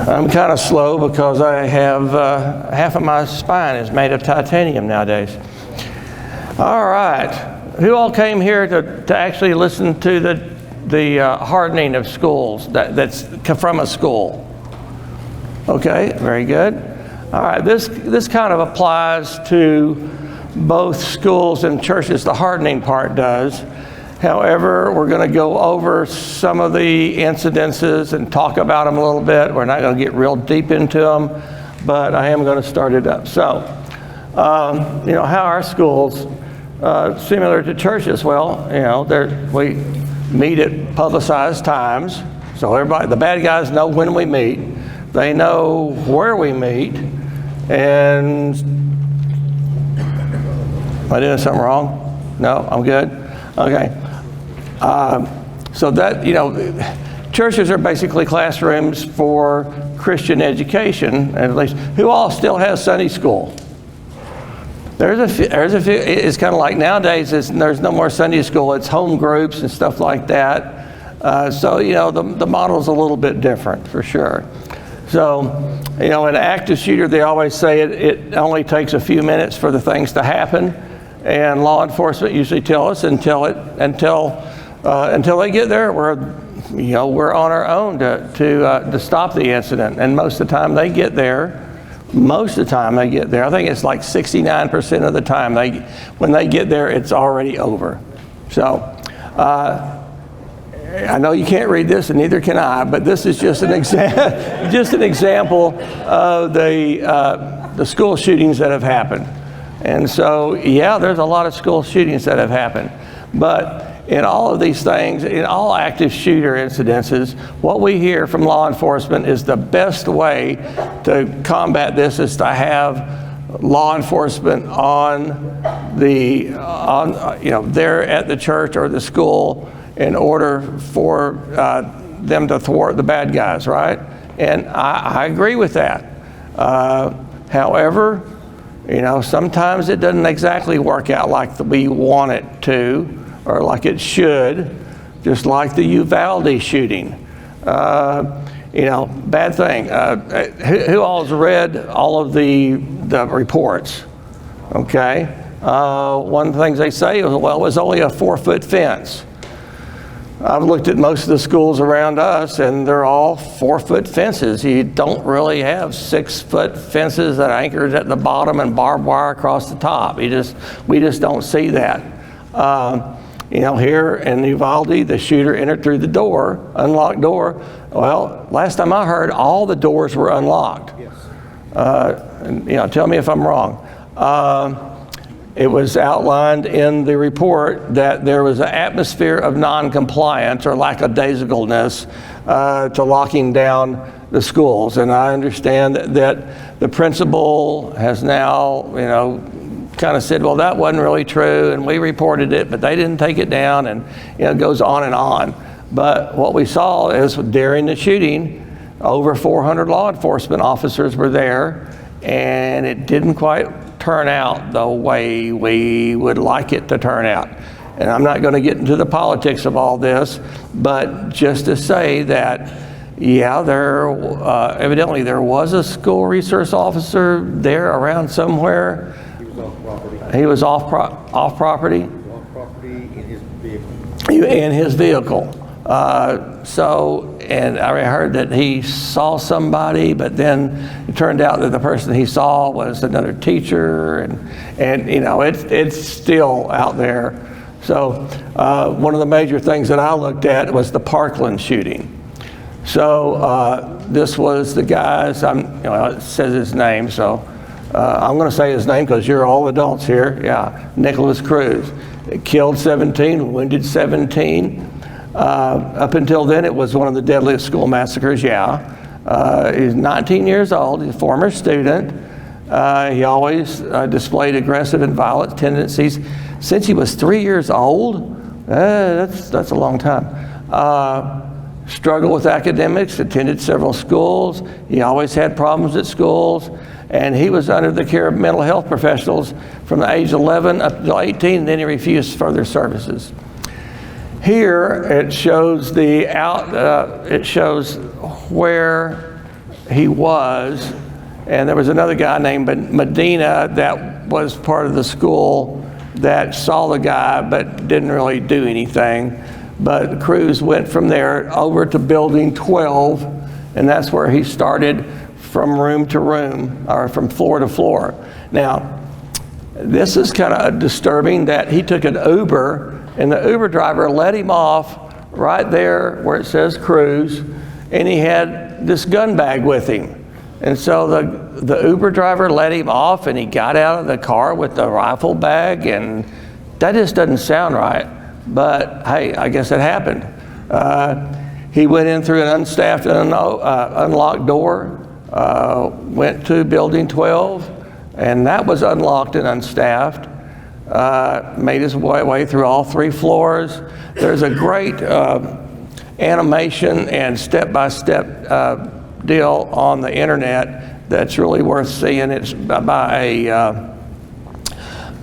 I'm kind of slow because I have half of my spine is made of titanium nowadays. All right, who all came here to actually listen to the hardening of schools that's from a school? Okay, very good. All right, this kind of applies to both schools and churches. The hardening part does. However, we're going to go over some of the incidences and talk about them a little bit. We're not going to get real deep into them, but I am going to start it up. So, how are schools similar to churches? Well, we meet at publicized times, so everybody, the bad guys know when we meet. They know where we meet, and am I doing something wrong? No, I'm good? Okay. So that, churches are basically classrooms for Christian education, at least. Who all still has Sunday school? There's a few. It's kind of like nowadays, there's no more Sunday school. It's home groups and stuff like that. So, the model's a little bit different, for sure. So, an active shooter, they always say it only takes a few minutes for the things to happen. And law enforcement usually tell us until they get there, we're on our own to stop the incident. And most of the time they get there. I think it's like 69% of the time when they get there, it's already over. So I know you can't read this, and neither can I, but this is just an example of the school shootings that have happened. And so, there's a lot of school shootings that have happened. But in all of these things, in all active shooter incidences, what we hear from law enforcement is the best way to combat this is to have law enforcement there at the church or the school in order for them to thwart the bad guys, right? And I agree with that. However, sometimes it doesn't exactly work out like we want it to, or like it should, just like the Uvalde shooting. Bad thing. Who all has read all of the reports? Okay. One of the things they say is, well, it was only a 4-foot fence. I've looked at most of the schools around us, and they're all 4-foot fences. You don't really have 6-foot fences that are anchored at the bottom and barbed wire across the top. We just don't see that. Here in Uvalde, the shooter entered through the door, unlocked door. Well, last time I heard, all the doors were unlocked. Yes. Tell me if I'm wrong. It was outlined in the report that there was an atmosphere of non-compliance or lackadaisicalness to locking down the schools. And I understand that the principal has now, kind of said, well, that wasn't really true, and we reported it, but they didn't take it down, and it goes on and on. But what we saw is during the shooting, over 400 law enforcement officers were there, and it didn't quite turn out the way we would like it to turn out. And I'm not going to get into the politics of all this, but just to say that, evidently there was a school resource officer there around somewhere. He was off property. He was off property in his vehicle. In his vehicle. And I heard that he saw somebody, but then it turned out that the person he saw was another teacher, and it's still out there. So one of the major things that I looked at was the Parkland shooting. So this was the guys. It says his name, so I'm going to say his name because you're all adults here. Yeah, Nicholas Cruz. It killed 17, wounded 17. Up until then, it was one of the deadliest school massacres, He's 19 years old. He's a former student. He always displayed aggressive and violent tendencies. Since he was 3 years old, that's a long time. Struggled with academics, attended several schools. He always had problems at schools. And he was under the care of mental health professionals from the age 11 up to 18, and then he refused further services. Here it shows where he was. And there was another guy named Medina that was part of the school that saw the guy but didn't really do anything. But Cruz went from there over to building 12, and that's where he started from room to room, or from floor to floor. Now, this is kind of disturbing that he took an Uber, and the Uber driver let him off right there where it says Cruz, and he had this gun bag with him. And so the Uber driver let him off, and he got out of the car with the rifle bag, and that just doesn't sound right. But hey, I guess it happened. He went in through an unstaffed, unlocked door, went to building 12, and that was unlocked and unstaffed. Made his way through all 3 floors. There's a great animation and step-by-step deal on the internet that's really worth seeing. It's by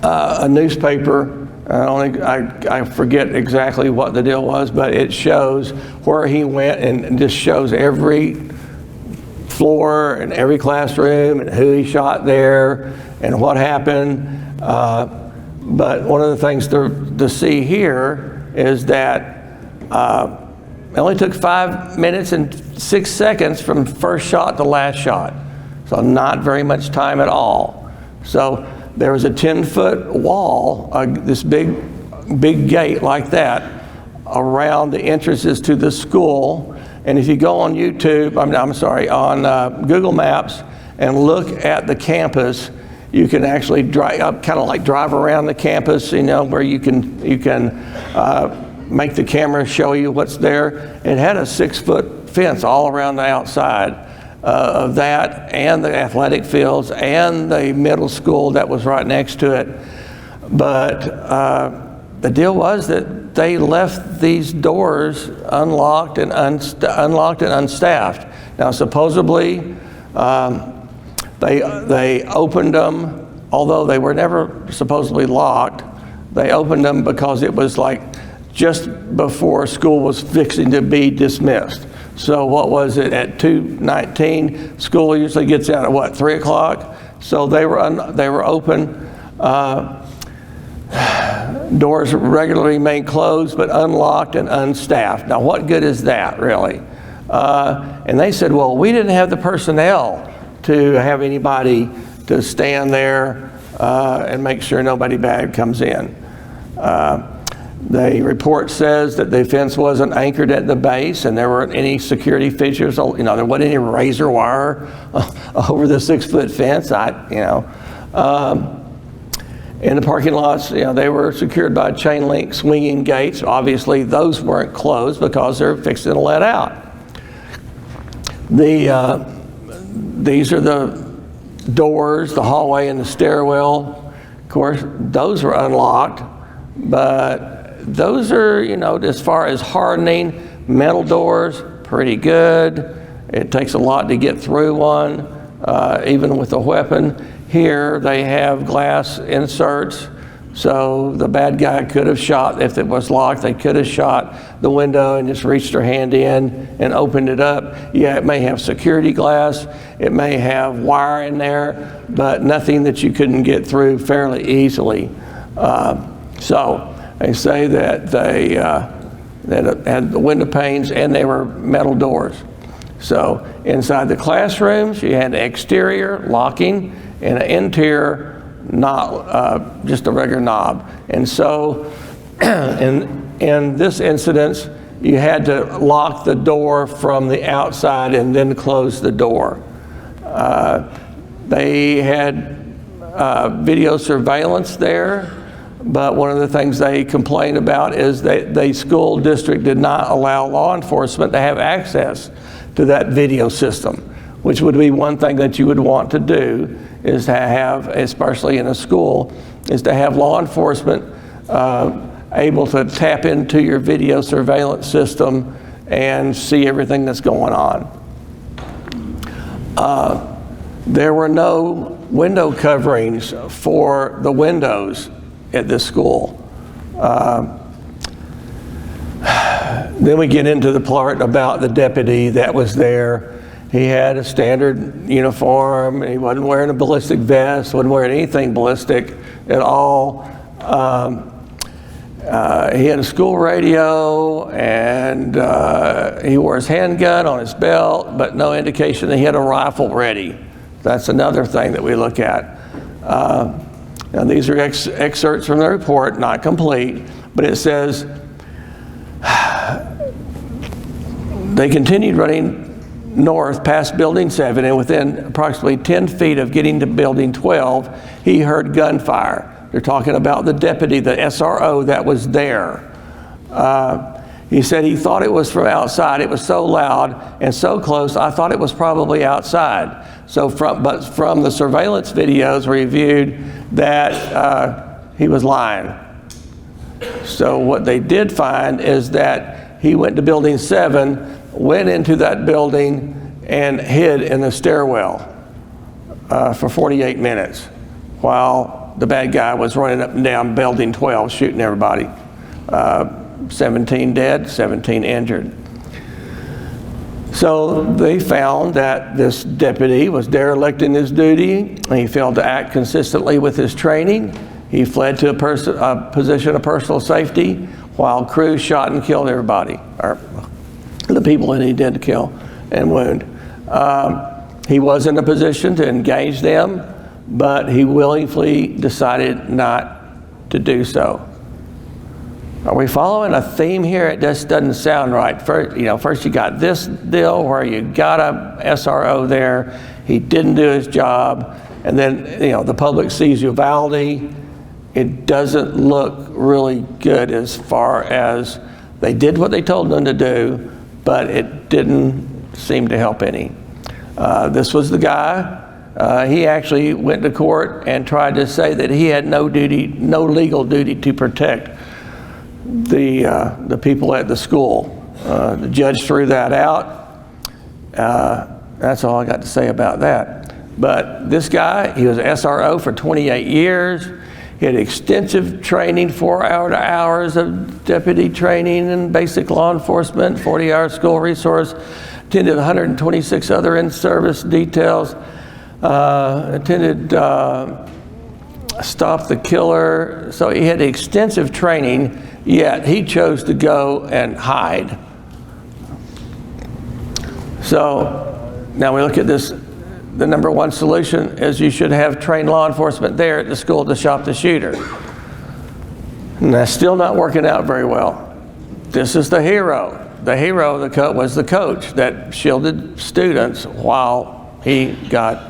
a newspaper. I forget exactly what the deal was, but it shows where he went, and just shows every floor and every classroom and who he shot there and what happened. But one of the things to see here is that it only took 5 minutes and 6 seconds from first shot to last shot. So not very much time at all. So there was a 10-foot wall, this big gate like that, around the entrances to the school. And if you go on YouTube, on Google Maps and look at the campus, you can actually drive around the campus, where you can make the camera show you what's there. It had a 6-foot fence all around the outside of that, and the athletic fields, and the middle school that was right next to it. But the deal was that they left these doors unlocked and unstaffed. Now, supposedly, they opened them, although they were never supposedly locked. They opened them because it was like just before school was fixing to be dismissed. So what was it, at 2:19? School usually gets out at what, 3 o'clock? So they were open. Doors regularly remained closed, but unlocked and unstaffed. Now, what good is that, really? And they said, well, we didn't have the personnel to have anybody to stand there and make sure nobody bad comes in. The report says that the fence wasn't anchored at the base, and there weren't any security features. There wasn't any razor wire over the 6-foot fence. In the parking lots, they were secured by chain link swinging gates. Obviously, those weren't closed because they're fixing to let out. These are the doors, the hallway and the stairwell. Of course, those were unlocked, but those are, as far as hardening, metal doors, pretty good. It takes a lot to get through one, even with a weapon. Here they have glass inserts, so the bad guy could have shot, if it was locked, they could have shot the window and just reached their hand in and opened it up. Yeah, it may have security glass, it may have wire in there, but nothing that you couldn't get through fairly easily. So they say that they had the window panes and they were metal doors. So inside the classrooms, you had exterior locking and an interior knob, just a regular knob. And so in this incident, you had to lock the door from the outside and then close the door. They had video surveillance there, but one of the things they complained about is that the school district did not allow law enforcement to have access to that video system, which would be one thing that you would want to do, is to have, especially in a school, is to have law enforcement able to tap into your video surveillance system and see everything that's going on. There were no window coverings for the windows at this school. Then we get into the part about the deputy that was there, He had a standard uniform. He wasn't wearing a ballistic vest, wasn't wearing anything ballistic at all. He had a school radio, and he wore his handgun on his belt, but no indication that he had a rifle ready. That's another thing that we look at. Now these are excerpts from the report, not complete, but it says, they continued running north past Building 7, and within approximately 10 feet of getting to Building 12, he heard gunfire. They're talking about the deputy, the SRO that was there. He said he thought it was from outside. It was so loud and so close, I thought it was probably outside. But from the surveillance videos reviewed that he was lying. So what they did find is that he went to Building 7, went into that building, and hid in the stairwell for 48 minutes while the bad guy was running up and down Building 12 shooting everybody. 17 dead, 17 injured. So they found that this deputy was derelict in his duty, and he failed to act consistently with his training. He fled to a position of personal safety while crews shot and killed everybody, or the people that he did kill and wound. He was in a position to engage them, but he willingly decided not to do so. Are we following a theme here? It just doesn't sound right. First you got this deal where you got a SRO there, he didn't do his job, and then the public sees Uvalde. It doesn't look really good as far as they did what they told them to do, but it didn't seem to help any. This was the guy. He actually went to court and tried to say that he had no legal duty to protect the people at the school. The judge threw that out. That's all I got to say about that. But this guy, he was SRO for 28 years. He had extensive training, 4 hours of deputy training and basic law enforcement, 40-hour school resource, attended 126 other in-service details, attended Stop the Killer. So he had extensive training, yet he chose to go and hide. So now we look at this. The number one solution is you should have trained law enforcement there at the school to stop the shooter. And that's still not working out very well. This is the hero. The hero was the coach that shielded students while he got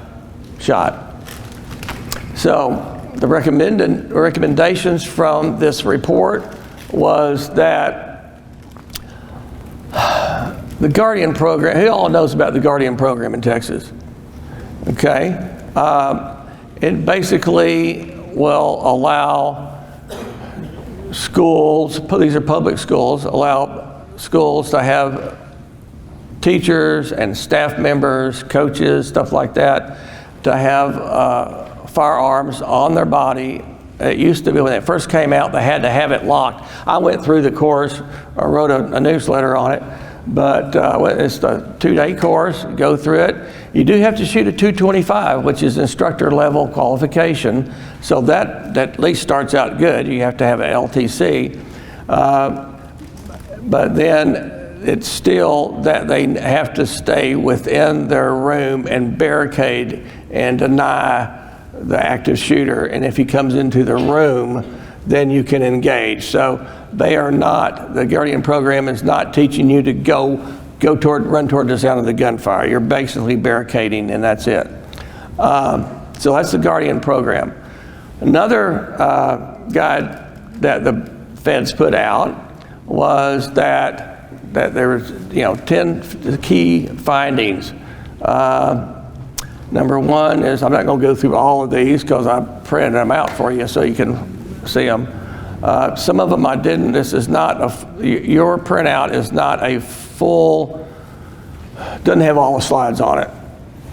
shot. So the recommendations from this report was that the Guardian program, who all knows about the Guardian program in Texas? Okay, it basically will allow schools, these are public schools, allow schools to have teachers and staff members, coaches, stuff like that, to have firearms on their body. It used to be when it first came out, they had to have it locked. I went through the course, I wrote a newsletter on it, but it's the 2-day course, go through it. You do have to shoot a .225, which is instructor level qualification, so that at least starts out good. You have to have an LTC, but then it's still that they have to stay within their room and barricade and deny the active shooter, and if he comes into the room, then you can engage. So they are not, the Guardian program is not teaching you to run toward the sound of the gunfire. You're basically barricading, and that's it. So that's the Guardian program. Another guide that the feds put out was that there was 10 key findings. Number one is, I'm not going to go through all of these because I printed them out for you so you can see them. Some of them I didn't. This is not your printout is not a full, doesn't have all the slides on it.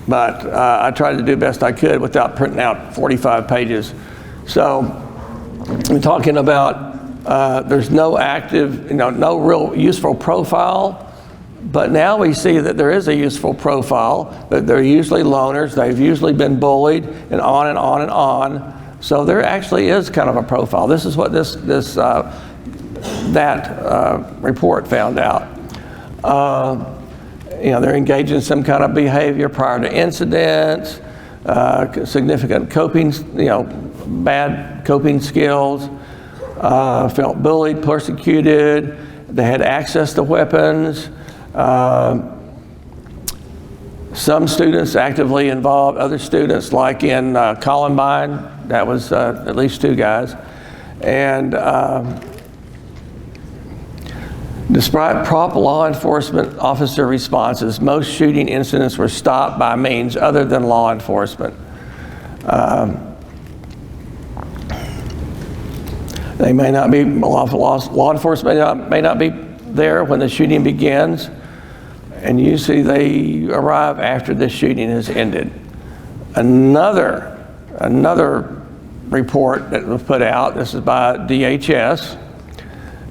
But I tried to do the best I could without printing out 45 pages. So I'm talking about there's no active, no real useful profile But now we see that there is a useful profile, that they're usually loners, they've usually been bullied, and on and on and on. So there actually is kind of a profile. This is what that report found out. They're engaged in some kind of behavior prior to incidents, significant coping, bad coping skills, felt bullied, persecuted, they had access to weapons. Some students actively involved, other students, like in Columbine, that was at least 2 guys. And despite prompt law enforcement officer responses, most shooting incidents were stopped by means other than law enforcement. They may not be, law enforcement may not be there when the shooting begins, and usually they arrive after the shooting has ended. Another report that was put out, this is by DHS,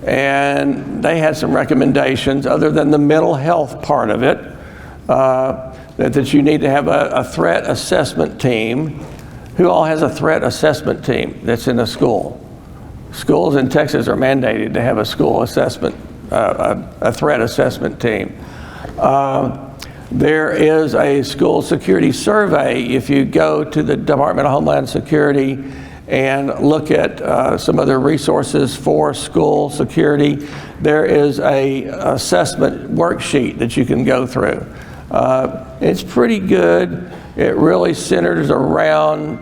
and they had some recommendations other than the mental health part of it, that you need to have a threat assessment team. Who all has a threat assessment team that's in a school? Schools in Texas are mandated to have a school assessment, a threat assessment team. There is a school security survey. If you go to the Department of Homeland Security and look at some other resources for school security, there is a assessment worksheet that you can go through. It's pretty good. It really centers around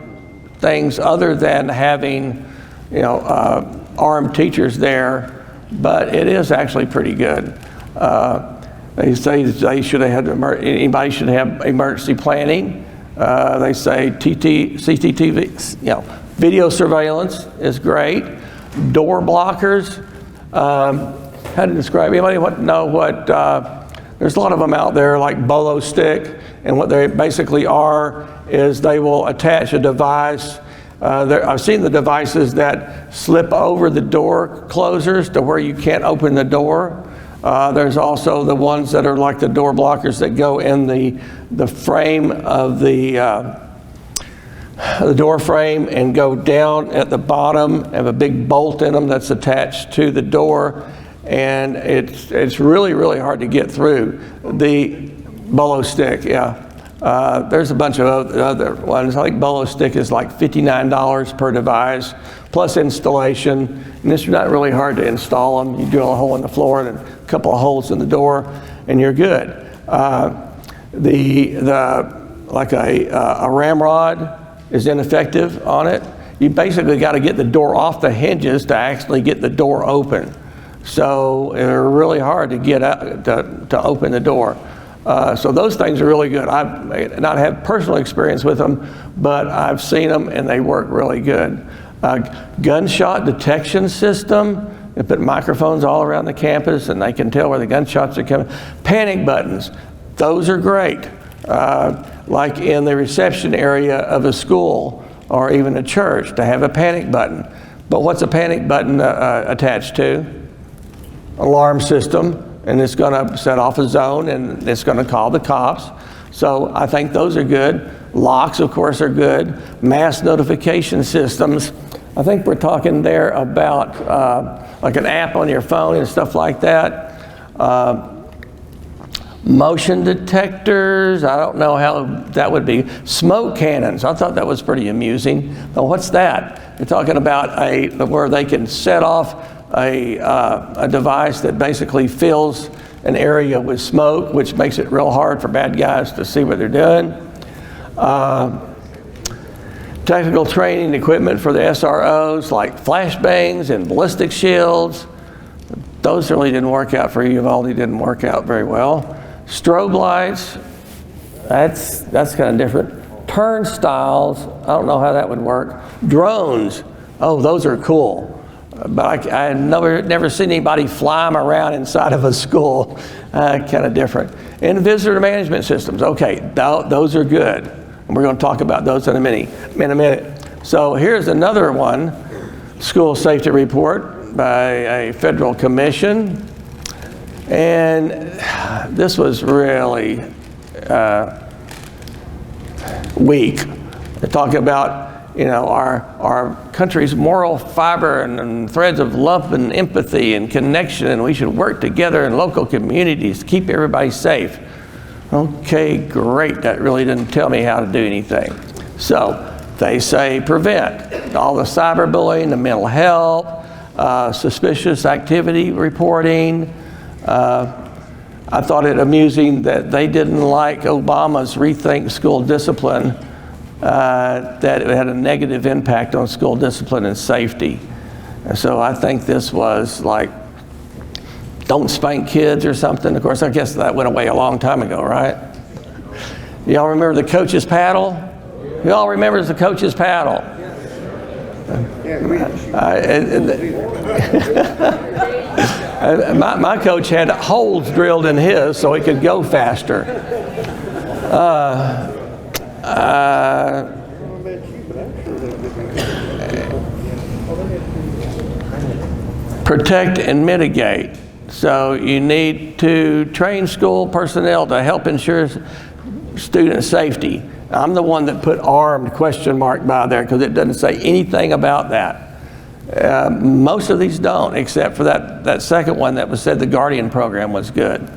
things other than having, armed teachers there, but it is actually pretty good. They say they should have had, anybody should have emergency planning. They say CCTV, video surveillance is great. Door blockers, how to describe, anybody know what, there's a lot of them out there like bolo stick, and what they basically are is they will attach a device. I've seen the devices that slip over the door closers to where you can't open the door. There's also the ones that are like the door blockers that go in the frame of the door frame and go down at the bottom, have a big bolt in them that's attached to the door, and it's really, really hard to get through. The bolo stick, yeah. There's a bunch of other ones. I think bolo stick is like $59 per device, plus installation. And it's not really hard to install them. You drill a hole in the floor and a couple of holes in the door, and you're good. Like a ramrod is ineffective on it. You basically got to get the door off the hinges to actually get the door open. So they're really hard to get out to open the door. So those things are really good. I may not have personal experience with them, but I've seen them and they work really good. Gunshot detection system. They put microphones all around the campus and they can tell where the gunshots are coming. Panic buttons, those are great. Like in the reception area of a school or even a church, to have a panic button. But what's a panic button attached to? Alarm system. And it's going to set off a zone and it's going to call the cops. So I think those are good. Locks, of course, are good. Mass notification systems. I think we're talking there about like an app on your phone and stuff like that. Motion detectors, I don't know how that would be. Smoke cannons, I thought that was pretty amusing. Now, what's that? You're talking about where they can set off a device that basically fills an area with smoke, which makes it real hard for bad guys to see what they're doing. Technical training equipment for the SROs, like flashbangs and ballistic shields. Those really didn't work out for Uvalde, didn't work out very well. Strobe lights, that's kind of different. Turnstiles, I don't know how that would work. Drones, oh, those are cool. But I never seen anybody fly them around inside of a school. Kind of different. And visitor management systems. Okay, those are good. And we're going to talk about those in a minute. So here's another one, school safety report by a federal commission. And this was really weak. They're talking about, you know, our country's moral fiber and threads of love and empathy and connection, and we should work together in local communities to keep everybody safe. Okay, great. That really didn't tell me how to do anything. So they say prevent all the cyberbullying, the mental health, suspicious activity reporting. I thought it amusing that they didn't like Obama's Rethink School Discipline, that it had a negative impact on school discipline and safety. And so I think this was like, don't spank kids or something. Of course, I guess that went away a long time ago, right? Y'all remember the coach's paddle? Who all remembers the coach's paddle? My coach had holes drilled in his so he could go faster. Protect and mitigate. So you need to train school personnel to help ensure student safety. I'm the one that put armed question mark by there because it doesn't say anything about that. Most of these don't, except for that second one that was said the Guardian program was good.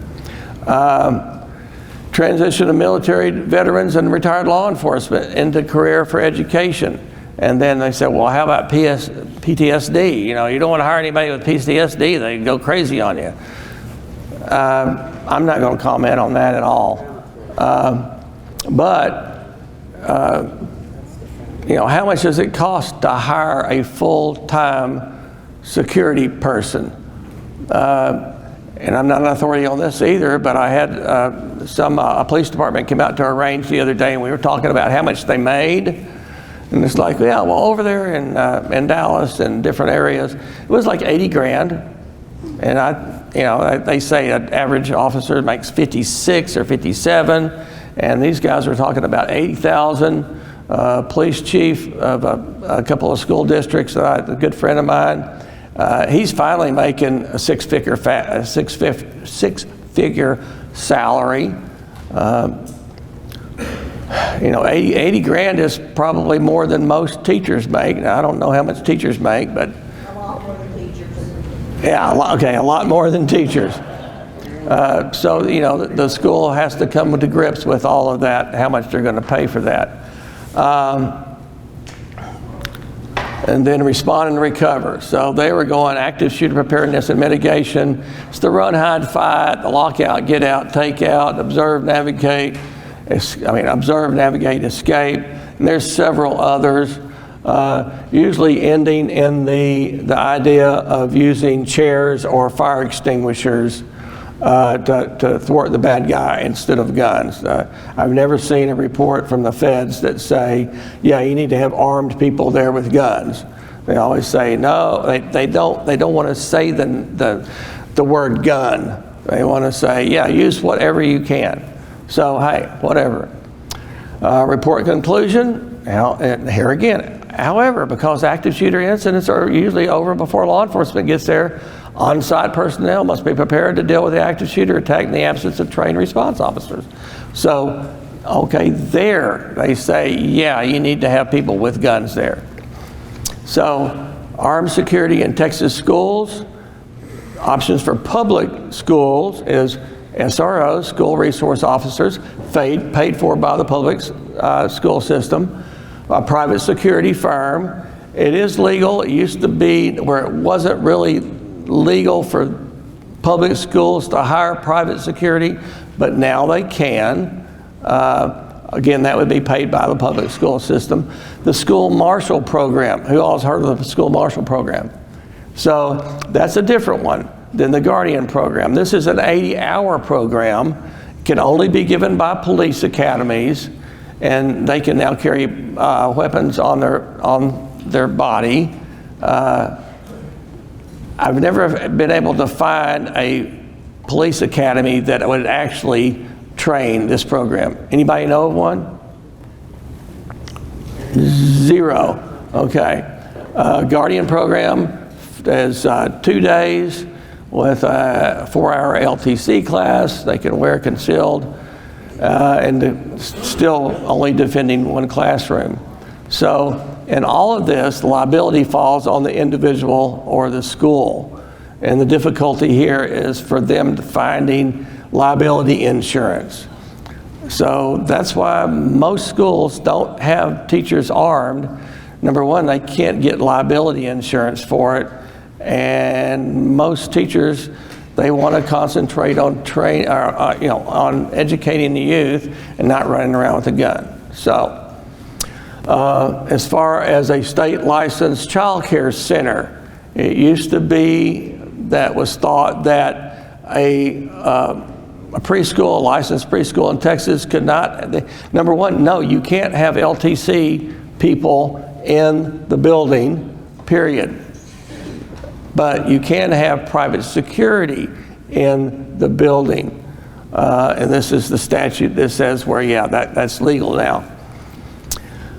Transition of military veterans and retired law enforcement into career for education. And then they said, well, how about PTSD? You know, you don't want to hire anybody with PTSD. They go crazy on you. I'm not going to comment on that at all. You know, how much does it cost to hire a full-time security person? And I'm not an authority on this either, but I had a police department came out to our range the other day, and we were talking about how much they made. And it's like, yeah, well, over there in Dallas and different areas, it was like 80 grand. And they say an average officer makes 56 or 57, and these guys are talking about 80,000. Police chief of a couple of school districts, a good friend of mine, he's finally making a six-figure salary. 80 grand is probably more than most teachers make. Now, I don't know how much teachers make, but a lot more than teachers. Yeah, a lot more than teachers. So the school has to come to grips with all of that, how much they're going to pay for that. And then respond and recover. So they were going active shooter preparedness and mitigation. It's the run, hide, fight, the lockout, get out, take out, observe, navigate, escape. And there's several others, usually ending in the idea of using chairs or fire extinguishers to thwart the bad guy instead of guns. I've never seen a report from the feds that say, yeah, you need to have armed people there with guns. They always say, no, they don't want to say the word gun. They want to say, yeah, use whatever you can. So, hey, whatever. Report conclusion, and here again, however, because active shooter incidents are usually over before law enforcement gets there, on-site personnel must be prepared to deal with the active shooter attack in the absence of trained response officers. So, okay, there they say, yeah, you need to have people with guns there. So, armed security in Texas schools, options for public schools is SROs, school resource officers, paid for by the public school system, a private security firm. It is legal. It used to be where it wasn't really legal for public schools to hire private security, but now they can. Again, that would be paid by the public school system. The school marshal program. Who all has heard of the school marshal program? So that's a different one than the Guardian program. This is an 80-hour program. It can only be given by police academies, and they can now carry weapons on their body. I've never been able to find a police academy that would actually train this program. Anybody know of one? Zero. Okay. Guardian program is 2 days with a 4-hour LTC class. They can wear concealed and still only defending one classroom. So in all of this, the liability falls on the individual or the school. And the difficulty here is for them finding liability insurance. So that's why most schools don't have teachers armed. Number one, they can't get liability insurance for it. And most teachers, they want to concentrate on on educating the youth and not running around with a gun. So as far as a state licensed child care center, it used to be that was thought that a preschool, a licensed preschool in Texas could not, number one, no, you can't have LTC people in the building, period. But you can have private security in the building. And this is the statute that says where, yeah, that's legal now.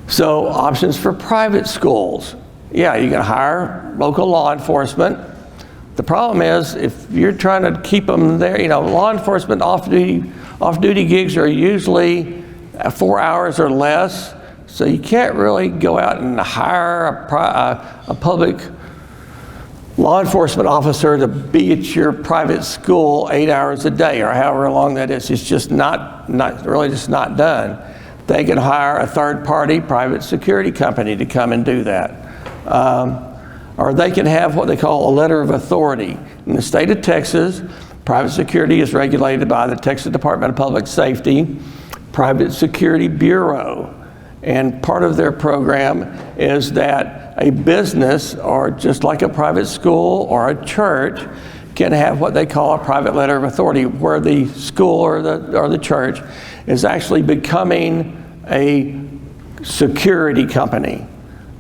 So options for private schools. Yeah, you can hire local law enforcement. The problem is if you're trying to keep them there, law enforcement off-duty gigs are usually 4 hours or less. So you can't really go out and hire a public law enforcement officer to be at your private school 8 hours a day or however long that is. It's just not done. They can hire a third-party private security company to come and do that. Or they can have what they call a letter of authority. In the state of Texas, private security is regulated by the Texas Department of Public Safety, Private Security Bureau. And part of their program is that a business, or just like a private school or a church, can have what they call a private letter of authority, where the school or the church is actually becoming a security company.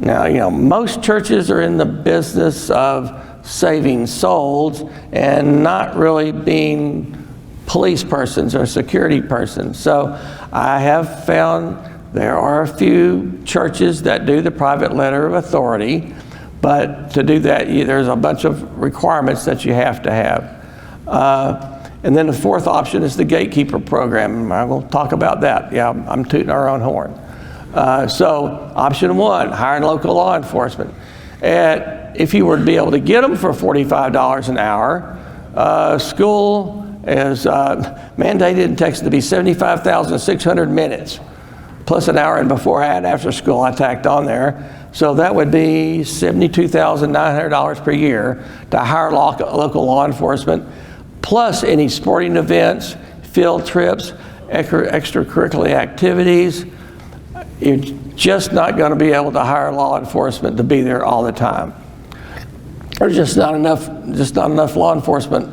Now, most churches are in the business of saving souls and not really being police persons or security persons. So I have found there are a few churches that do the private letter of authority, but to do that, there's a bunch of requirements that you have to have. And then the fourth option is the gatekeeper program. I will talk about that. Yeah, I'm tooting our own horn. So option one, hiring local law enforcement. If you were to be able to get them for $45 an hour, school is mandated in Texas to be 75,600 minutes, plus an hour and before and after school I tacked on there. So that would be $72,900 per year to hire local law enforcement, plus any sporting events, field trips, extracurricular activities. You're just not going to be able to hire law enforcement to be there all the time. There's just not enough law enforcement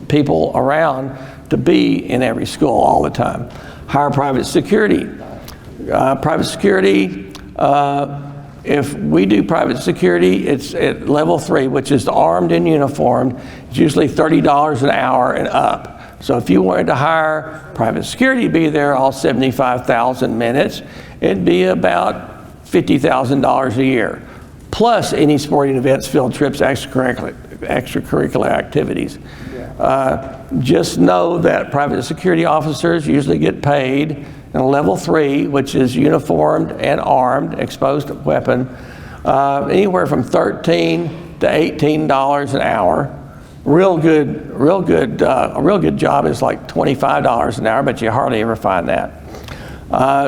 people around to be in every school all the time. Hire private security. Private security, if we do private security, it's at level 3, which is armed and uniformed. It's usually $30 an hour and up. So if you wanted to hire private security to be there all 75,000 minutes, it'd be about $50,000 a year, plus any sporting events, field trips, extracurricular activities. Just know that private security officers usually get paid in a level 3, which is uniformed and armed, exposed weapon, anywhere from $13 to $18 an hour. A real good job is like $25 an hour, but you hardly ever find that.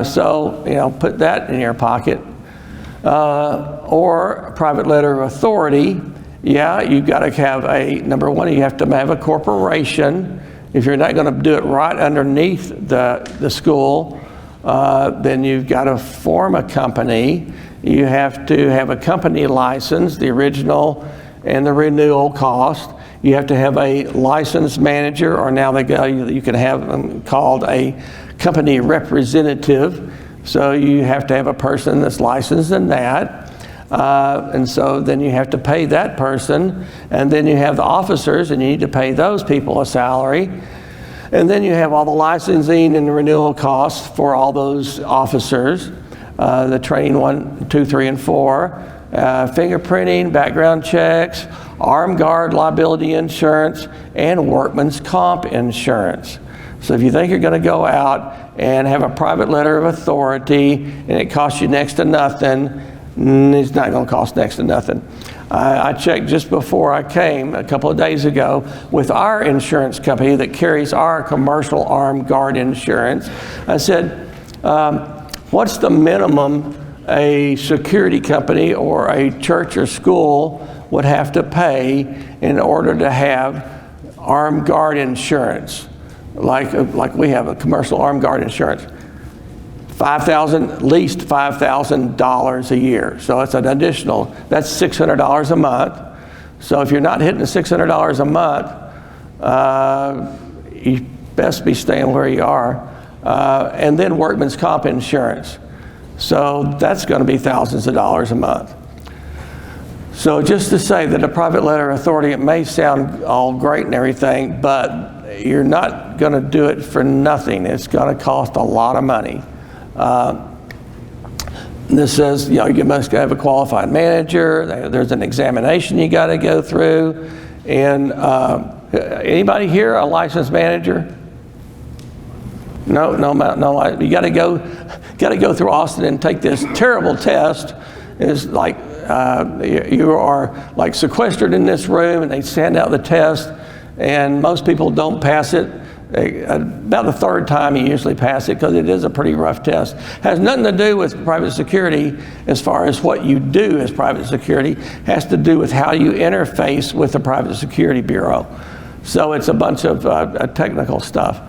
So, put that in your pocket. Or a private letter of authority. Yeah, you've got to have number one, you have to have a corporation. If you're not going to do it right underneath the school, then you've got to form a company. You have to have a company license, the original and the renewal cost. You have to have a licensed manager, or now you can have them called a company representative. So you have to have a person that's licensed in that. And so then you have to pay that person. And then you have the officers, and you need to pay those people a salary. And then you have all the licensing and the renewal costs for all those officers, the training 1, 2, 3, and 4. fingerprinting, background checks, armed guard liability insurance, and workman's comp insurance. So if you think you're going to go out and have a private letter of authority and it costs you next to nothing, it's not going to cost next to nothing. I checked just before I came a couple of days ago with our insurance company that carries our commercial armed guard insurance. I said, what's the minimum a security company or a church or school would have to pay in order to have armed guard insurance, like we have a commercial armed guard insurance? At least $5,000 a year. So it's an additional, that's $600 a month. So if you're not hitting the $600 a month, you best be staying where you are. And then workman's comp insurance. So that's going to be thousands of dollars a month. So just to say that a private letter of authority, it may sound all great and everything, but you're not going to do it for nothing. It's going to cost a lot of money. This says, you must have a qualified manager. There's an examination you got to go through. And anybody here a licensed manager? No. You got to go through Austin and take this terrible test. It's like you are like sequestered in this room, and they send out the test, and most people don't pass it. About the third time you usually pass it, because it is a pretty rough test. Has nothing to do with private security as far as what you do as private security. Has to do with how you interface with the Private Security Bureau. So it's a bunch of technical stuff.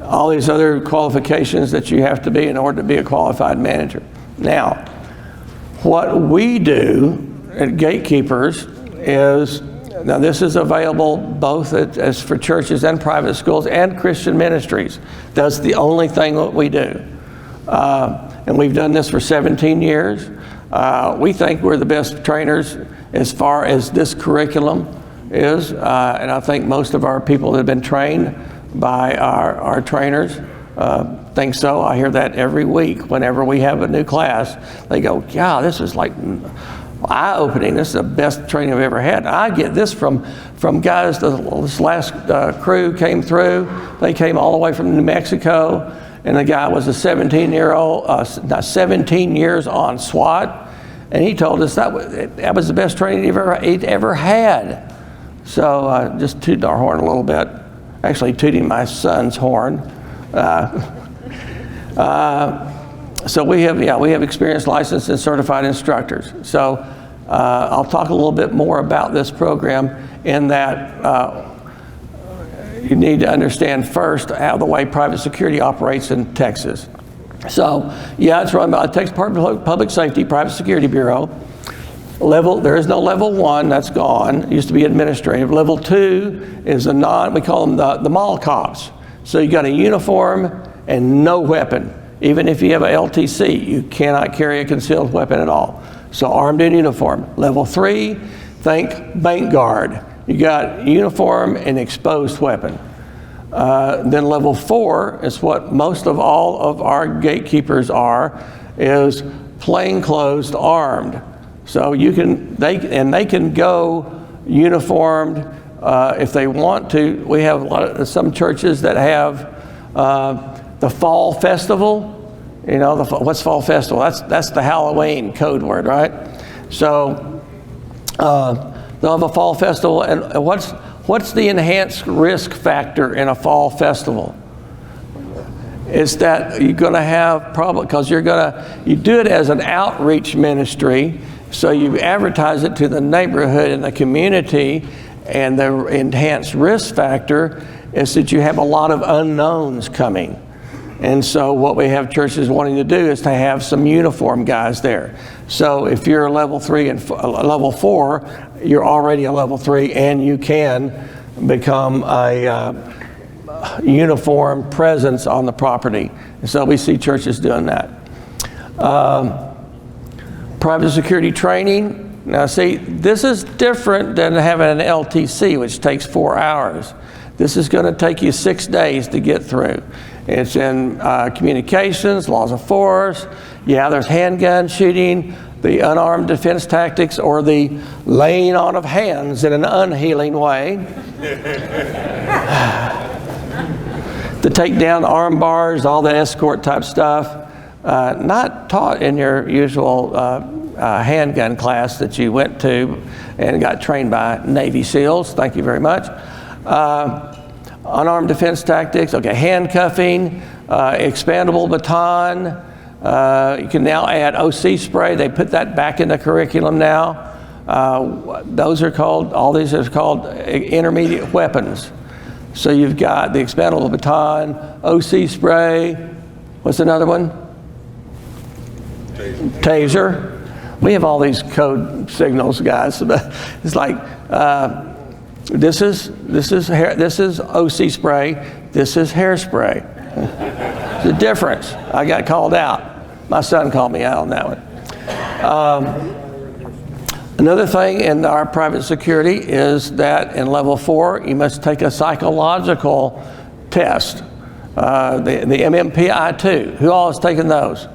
All these other qualifications that you have to be in order to be a qualified manager. Now, what we do at Gatekeepers is, now this is available both as for churches and private schools and Christian ministries. That's the only thing that we do. And we've done this for 17 years. We think we're the best trainers as far as this curriculum is. And I think most of our people that have been trained by our trainers think so. I hear that every week whenever we have a new class. They go, yeah, this is like eye-opening. This is the best training I've ever had. I get this from guys. This last crew came through. They came all the way from New Mexico, and the guy was a 17 years on SWAT, and he told us that was the best training he'd ever had. So just tooting our horn a little bit. Actually, tooting my son's horn. So we have experienced, licensed, and certified instructors. So I'll talk a little bit more about this program in that you need to understand first how the way private security operates in Texas. So it's run by the Texas Department of Public Safety, Private Security Bureau. There is no level 1, that's gone. It used to be administrative. Level 2 is we call them the mall cops. So you got a uniform and no weapon. Even if you have a LTC, you cannot carry a concealed weapon at all. So armed and uniform. Level 3, think bank guard. You got uniform and exposed weapon. Then level 4 is what most of all of our gatekeepers are, is plainclothes armed. So they can go uniformed if they want to. We have some churches that have the fall festival. What's fall festival? That's the Halloween code word, right? So they'll have a fall festival, and what's the enhanced risk factor in a fall festival? It's that you're going to have problem because you do it as an outreach ministry, so you advertise it to the neighborhood and the community, and the enhanced risk factor is that you have a lot of unknowns coming. And so what we have churches wanting to do is to have some uniform guys there. So if you're a level 3 and level 4, you're already a level 3, and you can become a uniform presence on the property. And so we see churches doing that. Private security training. Now see, this is different than having an LTC, which takes 4 hours. This is going to take you 6 days to get through. It's in communications, laws of force. Yeah, there's handgun shooting, the unarmed defense tactics, or the laying on of hands in an unhealing way. To take down arm bars, all the escort type stuff. Not taught in your usual handgun class that you went to and got trained by Navy SEALs. Thank you very much. Unarmed defense tactics, okay, handcuffing, expandable baton. You can now add OC spray. They put that back in the curriculum now. Those are called, all these are called intermediate weapons. So you've got the expandable baton, OC spray. What's another one? Taser. We have all these code signals, guys. It's like this is OC spray. This is hairspray. The difference. I got called out. My son called me out on that one. Another thing in our private security is that in level 4, you must take a psychological test. The MMPI-2. Who all has taken those?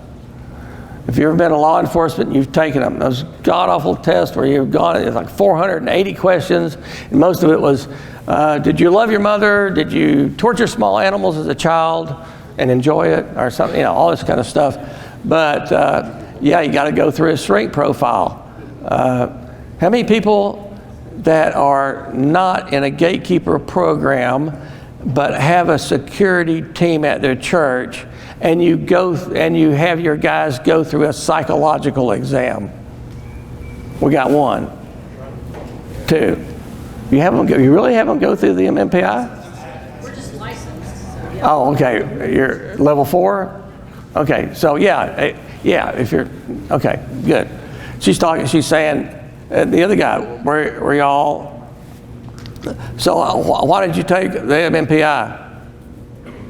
If you've ever been in law enforcement, you've taken them. Those god-awful tests where you've gone, it's like 480 questions, and most of it was, did you love your mother? Did you torture small animals as a child and enjoy it? Or something, all this kind of stuff. But yeah, you got to go through a strength profile. How many people that are not in a gatekeeper program but have a security team at their church, and you have your guys go through a psychological exam? We got 1, 2. You really have them go through the MMPI? We're just licensed. So Oh, okay. You're level 4? Okay. So yeah. If you're okay, good. She's saying the other guy. Were y'all? So why did you take the MMPI?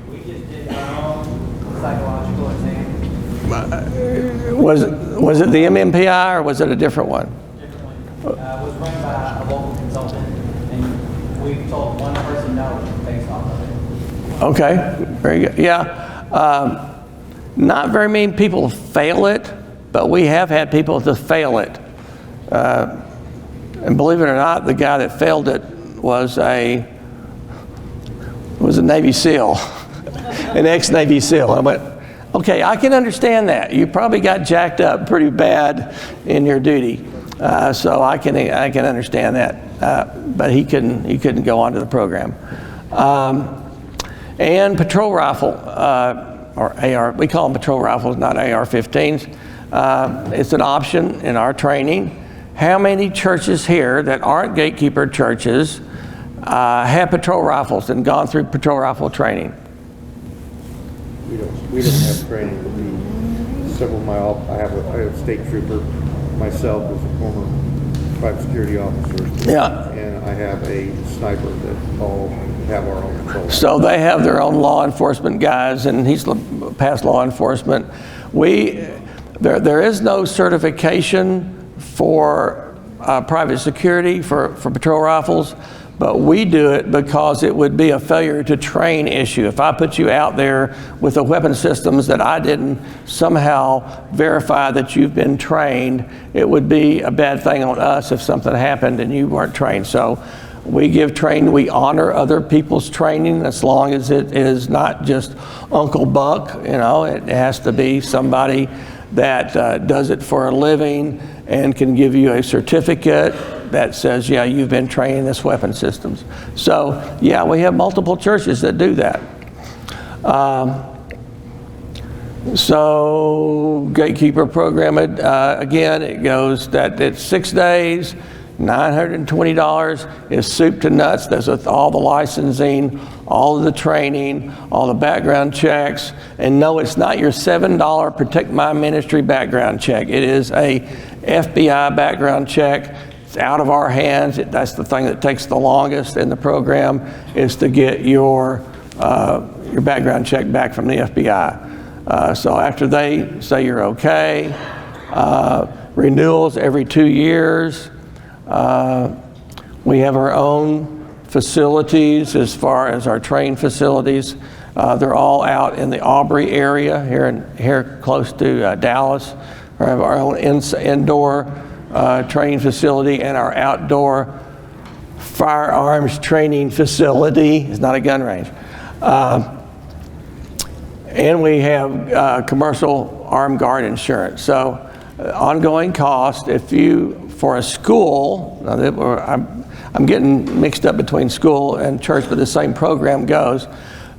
We just did our own psychological exam. Was it the MMPI or was it a different one? Different one. It was run by a local consultant, and we told one person no based off of it. Okay, very good. Yeah, not very many people fail it, but we have had people to fail it. And believe it or not, the guy that failed it was a Navy SEAL, an ex-Navy SEAL. I went, okay, I can understand that. You probably got jacked up pretty bad in your duty, so I can understand that. But he couldn't go on to the program. And patrol rifle, or AR, we call them patrol rifles, not AR-15s. It's an option in our training. How many churches here that aren't gatekeeper churches have patrol rifles and gone through patrol rifle training? We don't have training. Several of my, I have a state trooper myself as a former private security officer. Yeah. And I have a sniper that all have our own control. So they have their own law enforcement guys, and he's past law enforcement. There is no certification for private security for patrol rifles, but we do it because it would be a failure to train issue. If I put you out there with the weapon systems that I didn't somehow verify that you've been trained, it would be a bad thing on us if something happened and you weren't trained. So we give training, we honor other people's training as long as it is not just Uncle Buck, it has to be somebody that does it for a living and can give you a certificate that says, yeah, you've been trained in this weapon systems. So, yeah, we have multiple churches that do that. So, gatekeeper program, again, it goes that it's 6 days, $920 is soup to nuts. That's with all the licensing, all of the training, all the background checks. And no, it's not your $7 Protect My Ministry background check. It is a FBI background check. It's out of our hands. That's the thing that takes the longest in the program, is to get your background check back from the FBI. So after they say you're okay, renewals every 2 years. We have our own facilities as far as our train facilities. They're all out in the Aubrey area here close to Dallas. We have our own indoor training facility and our outdoor firearms training facility. It's not a gun range. And we have commercial armed guard insurance. So ongoing cost, for a school, I'm getting mixed up between school and church, but the same program goes.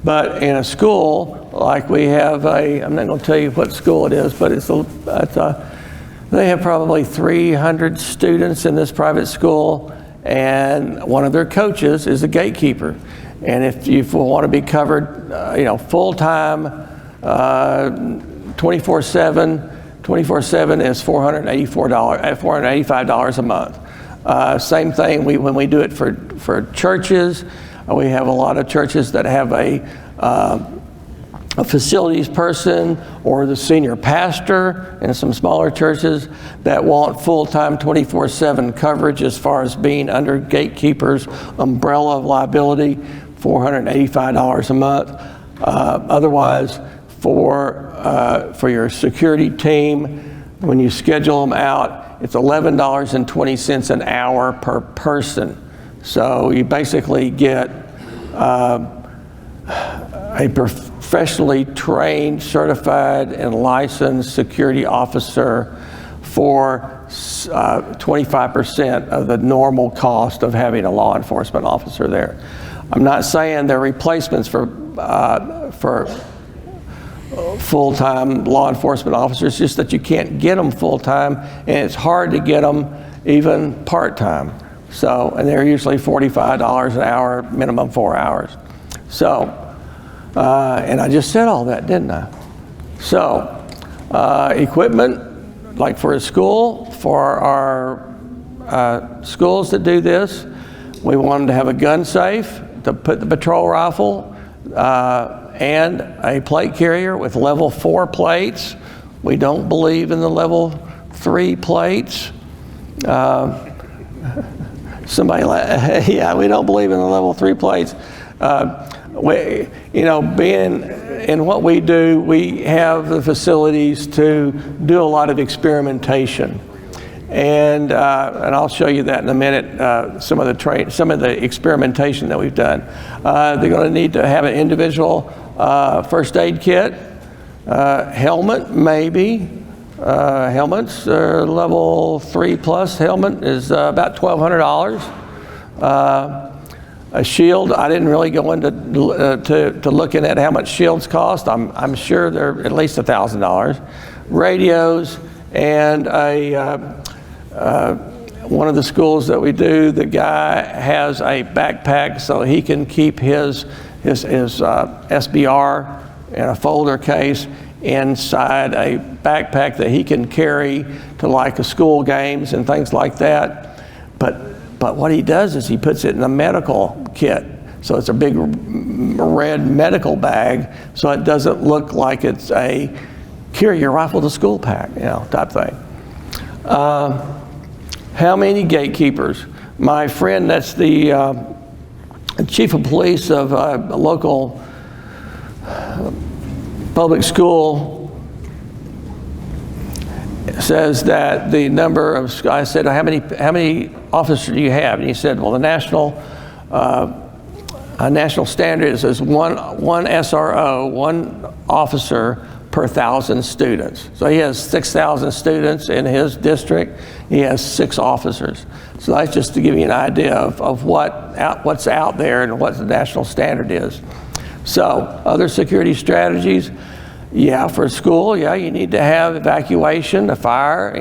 But in a school, like we have I'm not going to tell you what school it is, but they have probably 300 students in this private school, and one of their coaches is a gatekeeper. And if you want to be covered, full-time, 24/7 is $485 a month. Same thing when we do it for churches. We have a lot of churches that have a facilities person or the senior pastor, and some smaller churches that want full-time 24/7 coverage as far as being under gatekeepers umbrella of liability, $485 a month. Otherwise, for your security team, when you schedule them out, it's $11.20 an hour per person. So you basically get a professionally trained, certified, and licensed security officer for 25% of the normal cost of having a law enforcement officer there. I'm not saying they're replacements for full-time law enforcement officers, just that you can't get them full-time, and it's hard to get them even part-time. So, and they're usually $45 an hour, minimum 4 hours. So, and I just said all that, didn't I? So, equipment, like for a school, for our schools that do this, we want them to have a gun safe, to put the patrol rifle, and a plate carrier with level 4 plates. We don't believe in the level 3 plates. We don't believe in the level 3 plates. Being in what we do, we have the facilities to do a lot of experimentation. And I'll show you that in a minute, some of the experimentation that we've done. They're going to need to have an individual first aid kit, helmet maybe. Helmets, level 3 plus helmet is about $1,200. A shield, I didn't really go into to looking at how much shields cost. I'm sure they're at least $1,000. Radios, and one of the schools that we do, the guy has a backpack so he can keep his SBR in a folder case inside a backpack that he can carry to like school games and things like that. But what he does is he puts it in a medical kit. So it's a big red medical bag, so it doesn't look like it's a carry your rifle to school pack, type thing. How many gatekeepers? My friend, that's the chief of police of a local public school, says that the number of, I said, how many officers do you have? And he said, well, the national standard is one SRO, one officer per 1,000 students. So he has 6,000 students in his district. He has 6 officers. So that's just to give you an idea of what's out there and what the national standard is. So other security strategies, for a school, you need to have evacuation, a fire,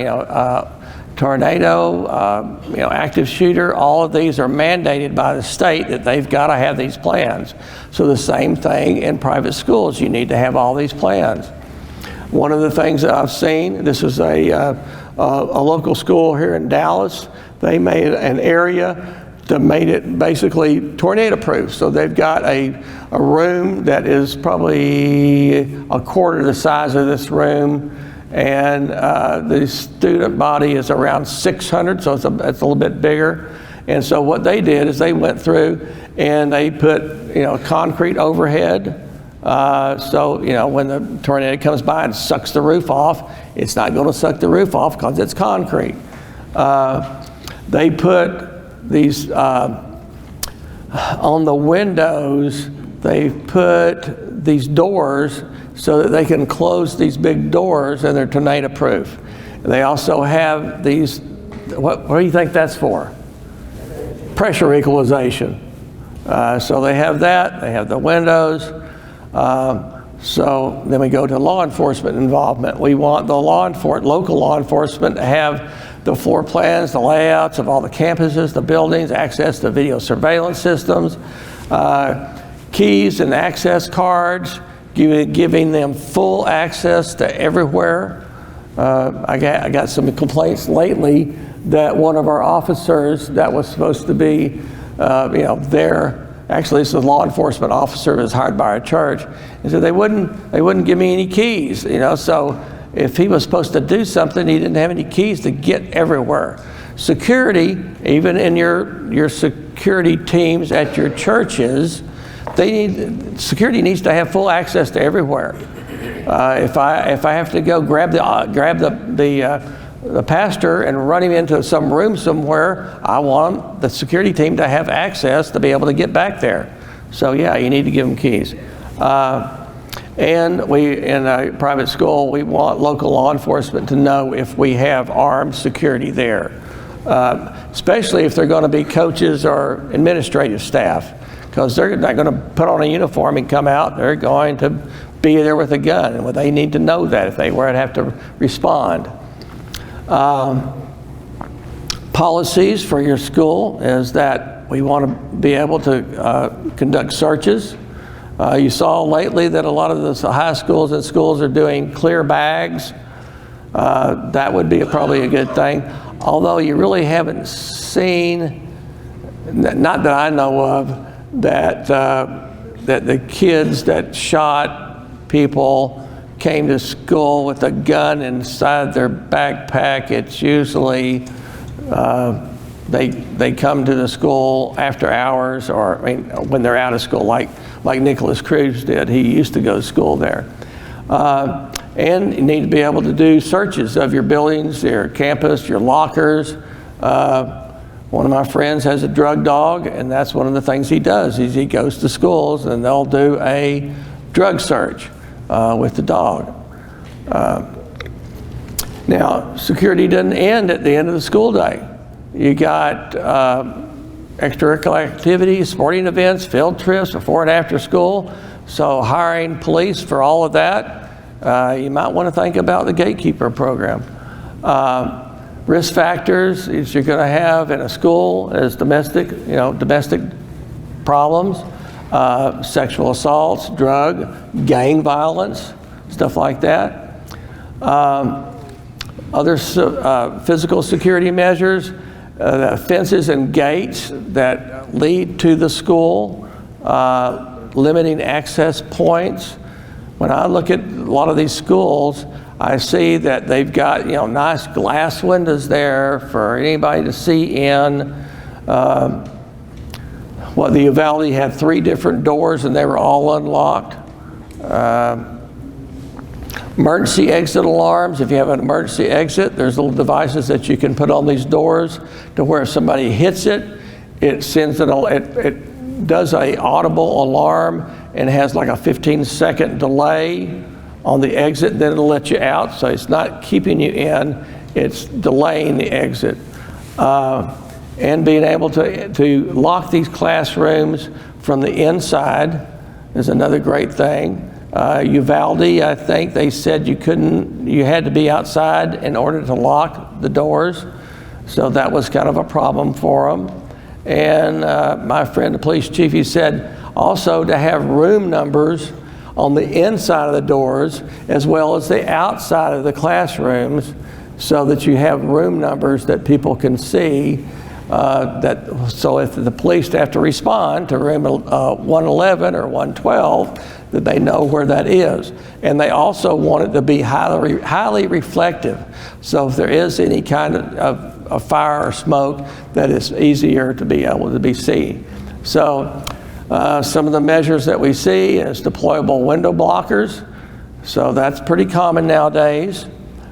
tornado, active shooter. All of these are mandated by the state that they've got to have these plans. So the same thing in private schools, you need to have all these plans. One of the things that I've seen, this is a local school here in Dallas. They made an area that made it basically tornado proof. So they've got a room that is probably a quarter the size of this room, and the student body is around 600, so it's a little bit bigger. And so what they did is they went through and they put concrete overhead, So, you know, when the tornado comes by and sucks the roof off, it's not going to suck the roof off because it's concrete. They put these, on the windows, they put these doors so that they can close these big doors and they're tornado proof. They also have these, what do you think that's for? Pressure equalization. So they have that, they have the windows. So then we go to law enforcement involvement. We want the local law enforcement to have the floor plans, the layouts of all the campuses, the buildings, access to video surveillance systems, keys and access cards, giving them full access to everywhere. I got some complaints lately that one of our officers that was supposed to be, you know, there. Actually, this is a law enforcement officer who was hired by our church. He said they wouldn't give me any keys, you know. So if he was supposed to do something, he didn't have any keys to get everywhere. Security, even in your security teams at your churches, security needs to have full access to everywhere. If I have to go grab the pastor and run him into some room somewhere, I want the security team to have access to be able to get back there. So yeah, you need to give them keys. And in a private school, we want local law enforcement to know if we have armed security there, especially if they're going to be coaches or administrative staff, because they're not going to put on a uniform and come out. They're going to be there with a gun, and they need to know that if they were to have to respond. Policies for your school is that we want to be able to conduct searches. You saw lately that a lot of the high schools and schools are doing clear bags. That would be probably a good thing. Although you really haven't seen, not that I know of, that the kids that shot people came to school with a gun inside their backpack. It's usually they come to the school after hours, or I mean, when they're out of school, like Nicholas Cruz did. He used to go to school there. And you need to be able to do searches of your buildings, your campus, your lockers. One of my friends has a drug dog, and that's one of the things he does. Is he goes to schools and they'll do a drug search with the dog. Now, security doesn't end at the end of the school day. You got extracurricular activities, sporting events, field trips, before and after school. So hiring police for all of that, you might want to think about the gatekeeper program. Risk factors that you're going to have in a school is domestic problems, sexual assaults, drug, gang violence, stuff like that. Other physical security measures, fences and gates that lead to the school, limiting access points. When I look at a lot of these schools, I see that they've got nice glass windows there for anybody to see in. The Uvalde had 3 different doors and they were all unlocked. Emergency exit alarms. If you have an emergency exit, there's little devices that you can put on these doors to where if somebody hits it, it sends it does a audible alarm and has like a 15-second delay on the exit, then it'll let you out. So it's not keeping you in, it's delaying the exit. And being able to lock these classrooms from the inside is another great thing. Uvalde, I think they said you had to be outside in order to lock the doors. So that was kind of a problem for them. And my friend, the police chief, he said also to have room numbers on the inside of the doors as well as the outside of the classrooms, so that you have room numbers that people can see. So if the police have to respond to room 111 or 112, that they know where that is. And they also want it to be highly reflective. So if there is any kind of fire or smoke, that it's easier to be able to be seen. So Some of the measures that we see is deployable window blockers. So that's pretty common nowadays.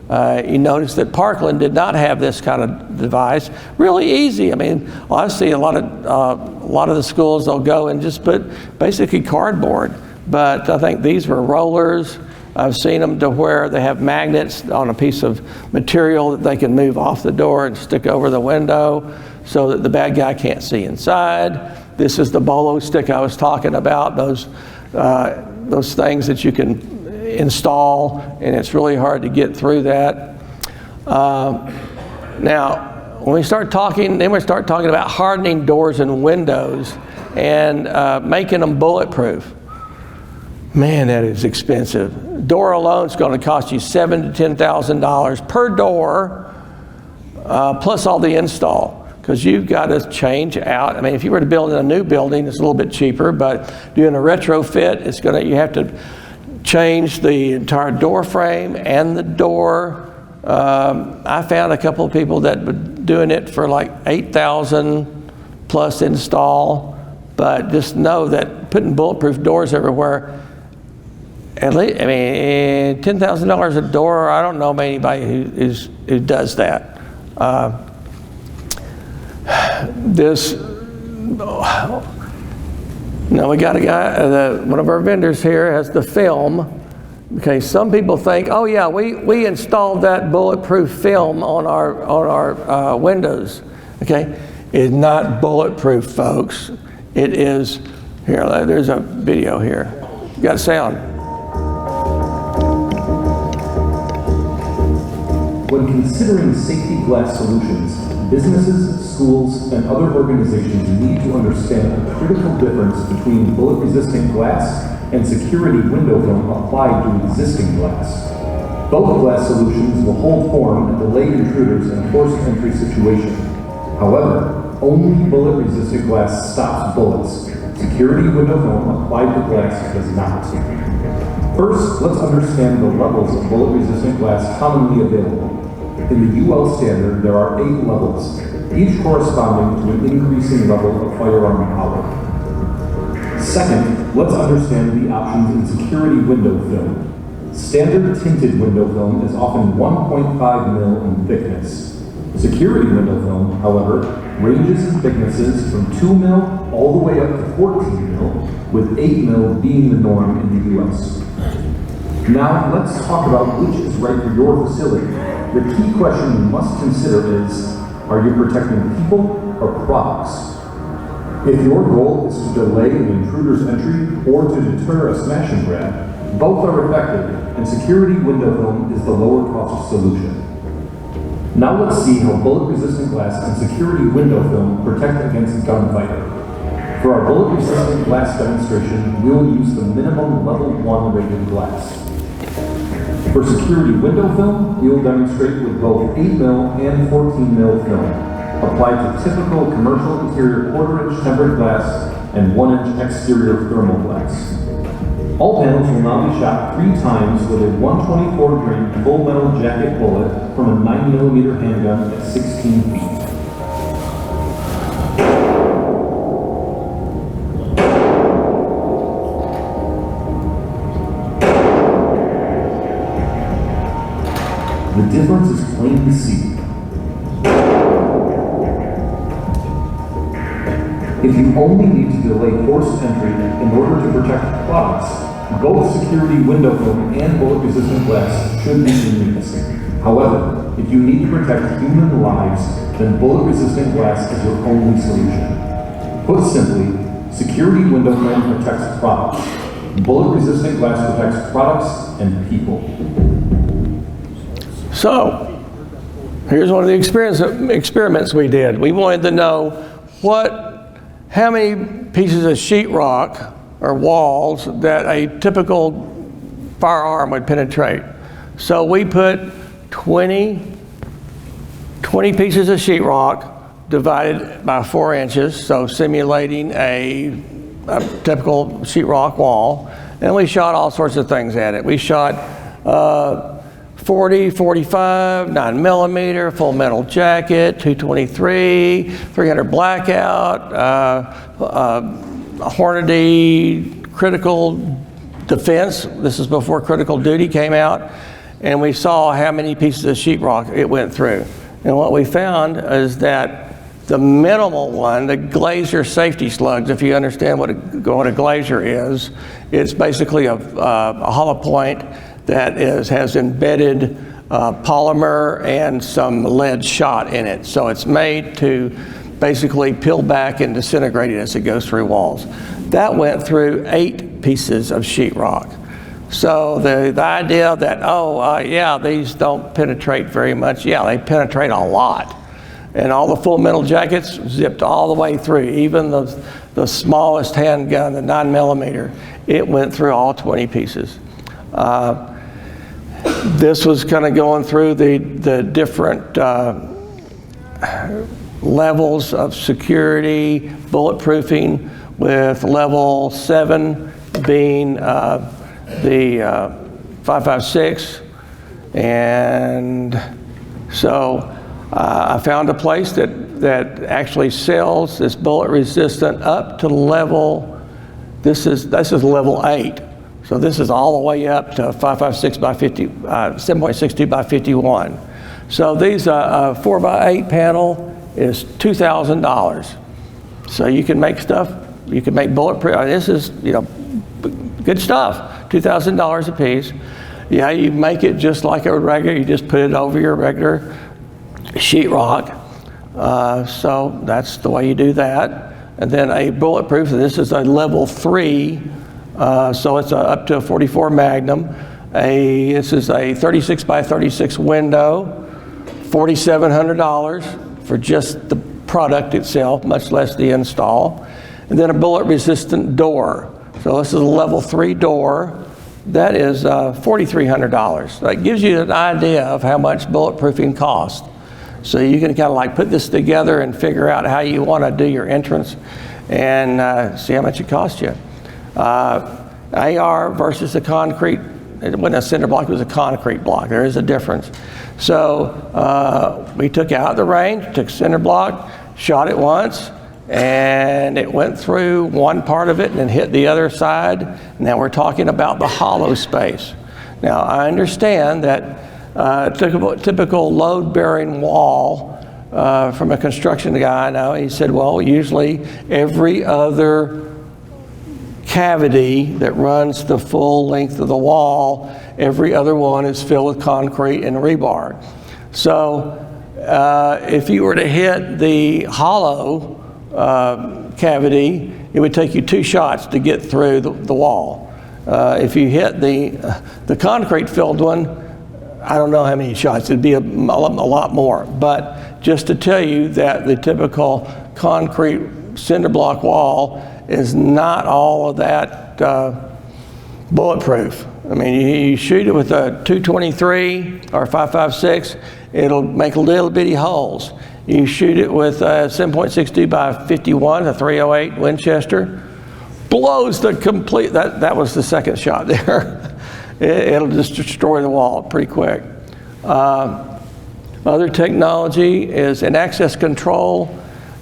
You notice that Parkland did not have this kind of device. Really easy. I mean, I see a lot of the schools, they'll go and just put basically cardboard. But I think these were rollers. I've seen them to where they have magnets on a piece of material that they can move off the door and stick over the window so that the bad guy can't see inside. This is the bolo stick I was talking about, those things that you can install, and it's really hard to get through that. Now, when we start talking, then we start talking about hardening doors and windows and making them bulletproof. Man, that is expensive. Door alone is going to cost you $7,000 to $10,000 per door, plus all the install, because you've got to change out. I mean, if you were to build a new building, it's a little bit cheaper, but doing a retrofit, you have to change the entire door frame and the door. I found a couple of people that were doing it for like $8,000 plus install, but just know that putting bulletproof doors everywhere, at least, I mean, $10,000 a door, I don't know anybody who does that. Now we got a guy, one of our vendors here has the film. Okay, some people think, oh yeah, we installed that bulletproof film on our windows. Okay, it's not bulletproof, folks. It is, here, there's a video here. You got sound. When considering safety glass solutions, businesses, schools, and other organizations need to understand the critical difference between bullet-resistant glass and security window film applied to existing glass. Both glass solutions will hold form and delay intruders in a forced entry situation. However, only bullet-resistant glass stops bullets. Security window film applied to glass does not. First, let's understand the levels of bullet-resistant glass commonly available. In the UL standard, there are 8 levels, each corresponding to an increasing level of firearm power. Second, let's understand the options in security window film. Standard tinted window film is often 1.5 mil in thickness. Security window film, however, ranges in thicknesses from 2 mil all the way up to 14 mil, with 8 mil being the norm in the US. Now, let's talk about which is right for your facility. The key question you must consider is, are you protecting people or products? If your goal is to delay an intruder's entry or to deter a smash and grab, both are effective, and security window film is the lower cost solution. Now let's see how bullet-resistant glass and security window film protect against gunfire. For our bullet-resistant glass demonstration, we'll use the minimum level 1 rated glass. For security window film, we will demonstrate with both 8 mil and 14 mil film, applied to typical commercial interior 1/4 inch tempered glass and 1 inch exterior thermal glass. All panels will now be shot 3 times with a 124 grain full metal jacket bullet from a 9mm handgun at 16 feet. The difference is plain to see. If you only need to delay forced entry in order to protect products, both security window film and bullet-resistant glass should be in unison. However, if you need to protect human lives, then bullet-resistant glass is your only solution. Put simply, security window film protects products. Bullet-resistant glass protects products and people. So, here's one of the experiments we did. We wanted to know how many pieces of sheetrock or walls that a typical firearm would penetrate. So we put 20 pieces of sheetrock divided by 4 inches, so simulating a typical sheetrock wall, and we shot all sorts of things at it. We shot 40, 45, 9mm, full metal jacket, 223, 300 blackout, Hornady critical defense. This is before critical duty came out, and we saw how many pieces of sheetrock it went through. And what we found is that the minimal one, the glazier safety slugs, if you understand what a glazier is, it's basically a hollow point that has embedded polymer and some lead shot in it. So it's made to basically peel back and disintegrate it as it goes through walls. That went through 8 pieces of sheetrock. So the idea that, yeah, these don't penetrate very much, yeah, they penetrate a lot. And all the full metal jackets zipped all the way through, even the smallest handgun, the 9mm, it went through all 20 pieces. This was kind of going through the different levels of security, bulletproofing, with level 7 being the 5.56. And so I found a place that actually sells this bullet resistant up to level, this is level 8. So this is all the way up to 5.56 by 50, 7.62 by 51. So these 4x8 panel is $2,000. So you can make stuff, you can make bulletproof. This is, good stuff. $2,000 a piece. Yeah, you make it just like a regular. You just put it over your regular sheetrock. So that's the way you do that. And then a bulletproof. This is a level 3. So it's up to a 44 Magnum. This is a 36 by 36 window. $4,700 for just the product itself, much less the install. And then a bullet resistant door. So this is a level 3 door. That is $4,300. That gives you an idea of how much bulletproofing costs. So you can kind of like put this together and figure out how you want to do your entrance and see how much it costs you. AR versus a concrete, it wasn't a cinder block, it was a concrete block. There is a difference. So we took out the range, took cinder block, shot it once, and it went through one part of it and then hit the other side. Now we're talking about the hollow space. Now I understand that typical load-bearing wall from a construction guy I know, he said, well, usually every other cavity that runs the full length of the wall, every other one is filled with concrete and rebar. So if you were to hit the hollow cavity, it would take you 2 shots to get through the wall. If you hit the concrete filled one, I don't know how many shots, it'd be a lot more. But just to tell you that the typical concrete cinder block wall is not all of that bulletproof. I mean, you shoot it with a 223 or 5.56, it'll make little bitty holes. You shoot it with a 7.62 by 51, a 308 Winchester, blows the complete, that was the second shot there. It'll just destroy the wall pretty quick. Other technology is in access control.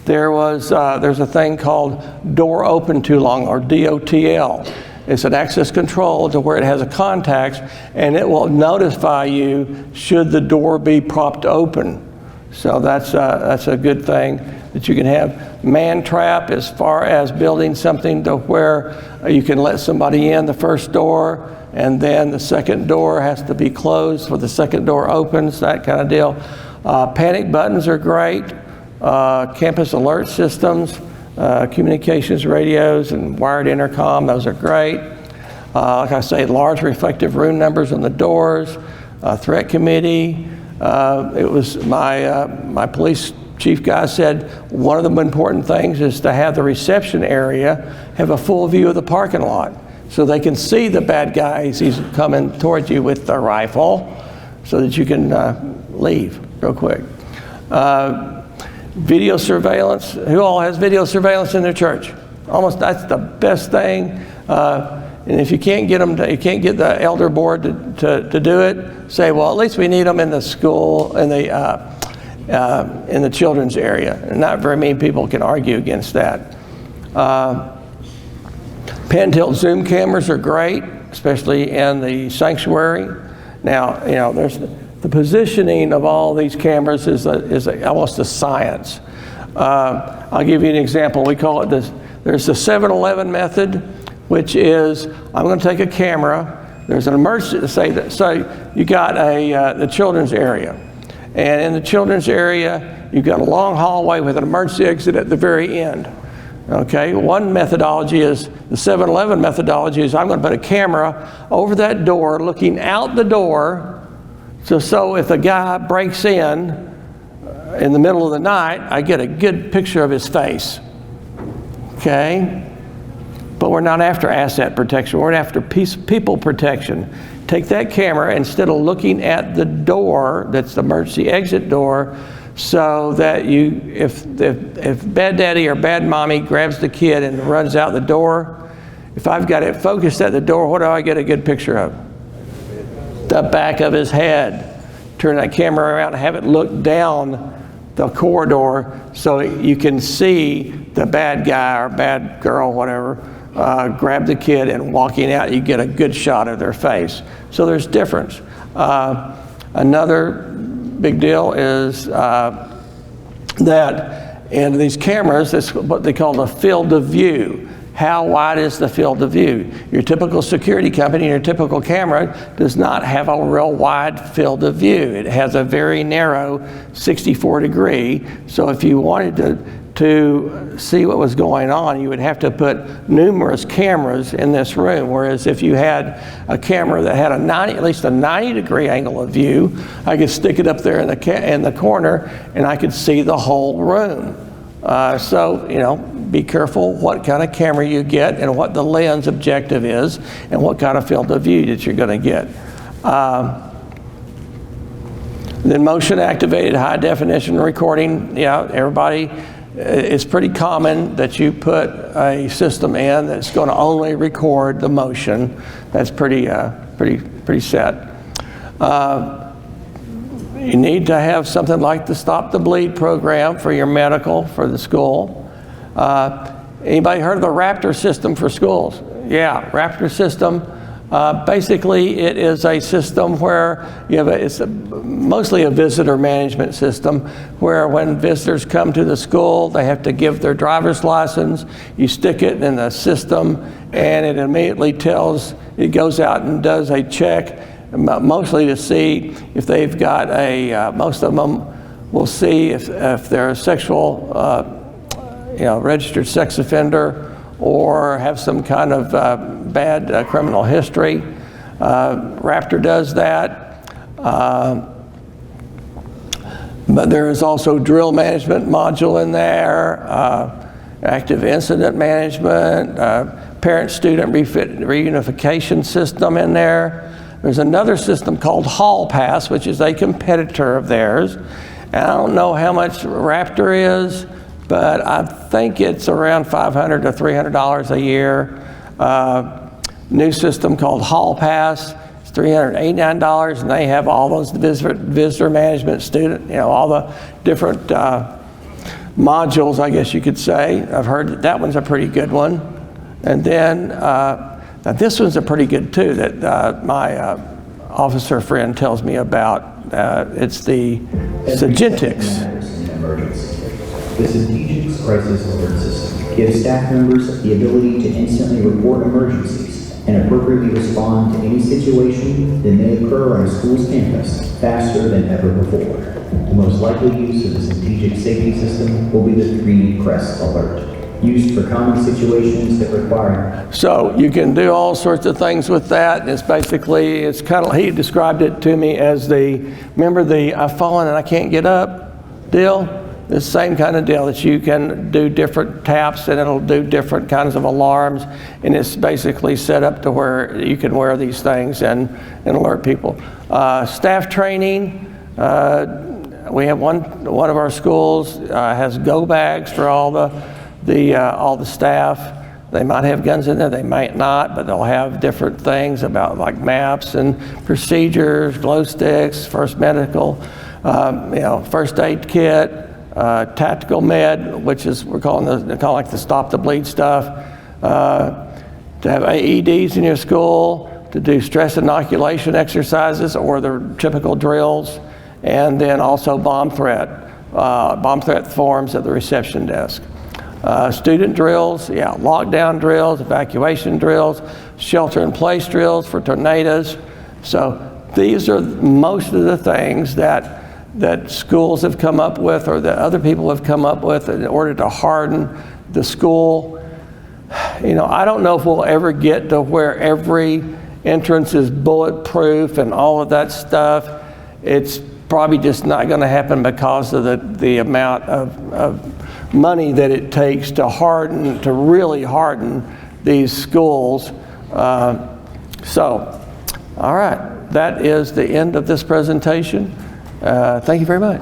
There's a thing called door open too long, or DOTL. It's an access control to where it has a contact and it will notify you should the door be propped open. So that's a good thing that you can have. Man trap, as far as building something to where you can let somebody in the first door and then the second door has to be closed for the second door opens, that kind of deal. Panic buttons are great. Campus alert systems, communications radios and wired intercom, those are great. Like I say, large reflective room numbers on the doors, threat committee. It was my police chief guy said one of the important things is to have the reception area have a full view of the parking lot so they can see the bad guys he's coming towards you with the rifle so that you can leave real quick. Video surveillance. Who all has video surveillance in their church? Almost, that's the best thing. And if you can't get them, you can't get the elder board to do it, say, well, at least we need them in the school, in the children's area. And not very many people can argue against that. Pan tilt zoom cameras are great, especially in the sanctuary. Now, you know, there's the positioning of all these cameras is almost a science. I'll give you an example. We call it this. There's the 7-Eleven method, which is I'm going to take a camera. There's an emergency. So you got the children's area, and in the children's area, you've got a long hallway with an emergency exit at the very end. Okay, one methodology is, the 7-Eleven methodology is I'm going to put a camera over that door looking out the door, so if a guy breaks in the middle of the night, I get a good picture of his face. Okay, but we're not after asset protection, we're after people protection. Take that camera, instead of looking at the door, that's the emergency exit door, so that if bad daddy or bad mommy grabs the kid and runs out the door, if I've got it focused at the door, what do I get a good picture of? The back of his head. Turn that camera around and have it look down the corridor so you can see the bad guy or bad girl, whatever, grab the kid and walking out, you get a good shot of their face. So there's difference. Another big deal is that in these cameras, it's what they call the field of view. How wide is the field of view? Your typical security company, your typical camera does not have a real wide field of view. It has a very narrow 64 degree. So if you wanted to see what was going on, you would have to put numerous cameras in this room. Whereas if you had a camera that had at least a 90 degree angle of view, I could stick it up there in the corner and I could see the whole room. So, you know, be careful what kind of camera you get and what the lens objective is and what kind of field of view that you're going to get. Then motion activated high definition recording. Yeah, everybody, it's pretty common that you put a system in that's going to only record the motion. That's pretty set. You need to have something like the Stop the Bleed program for your medical, for the school. Anybody heard of the Raptor system for schools? Yeah, Raptor system. Basically, it is a system where it's mostly a visitor management system where when visitors come to the school, they have to give their driver's license. You stick it in the system and it immediately it goes out and does a check, mostly to see if they've got most of them will see if they're a sexual, registered sex offender or have some kind of bad criminal history. Raptor does that. But there is also drill management module in there, active incident management, parent-student reunification system in there. There's another system called Hall Pass, which is a competitor of theirs. And I don't know how much Raptor is, but I think it's around $500 to $300 a year. New system called Hall Pass, it's $389, and they have all those visitor management, all the different modules, I guess you could say. I've heard that one's a pretty good one. And then, now this one's a pretty good too, that my officer friend tells me about. It's the Sagentics. The Strategic Crisis Alert System gives staff members the ability to instantly report emergencies and appropriately respond to any situation that may occur on a school's campus faster than ever before. The most likely use of the Strategic Safety System will be the 3 Crest Alert, used for common situations that require. So you can do all sorts of things with that. It's basically, it's kind of, he described it to me as remember the I've fallen and I can't get up deal? The same kind of deal that you can do different taps and it'll do different kinds of alarms, and it's basically set up to where you can wear these things and alert people. Staff training, we have one of our schools has go bags for all the staff. They might have guns in there, they might not, but they'll have different things about like maps and procedures, glow sticks, first medical, first aid kit. Tactical med, which is we're calling like the Stop the Bleed stuff. to have AEDs in your school, to do stress inoculation exercises or the typical drills, and then also bomb threat forms at the reception desk. Student drills, yeah, lockdown drills, evacuation drills, shelter-in-place drills for tornadoes. So these are most of the things that schools have come up with or that other people have come up with in order to harden the school. You know, I don't know if we'll ever get to where every entrance is bulletproof and all of that stuff. It's probably just not going to happen because of the amount of money that it takes to really harden these schools. So, all right, that is the end of this presentation. Thank you very much.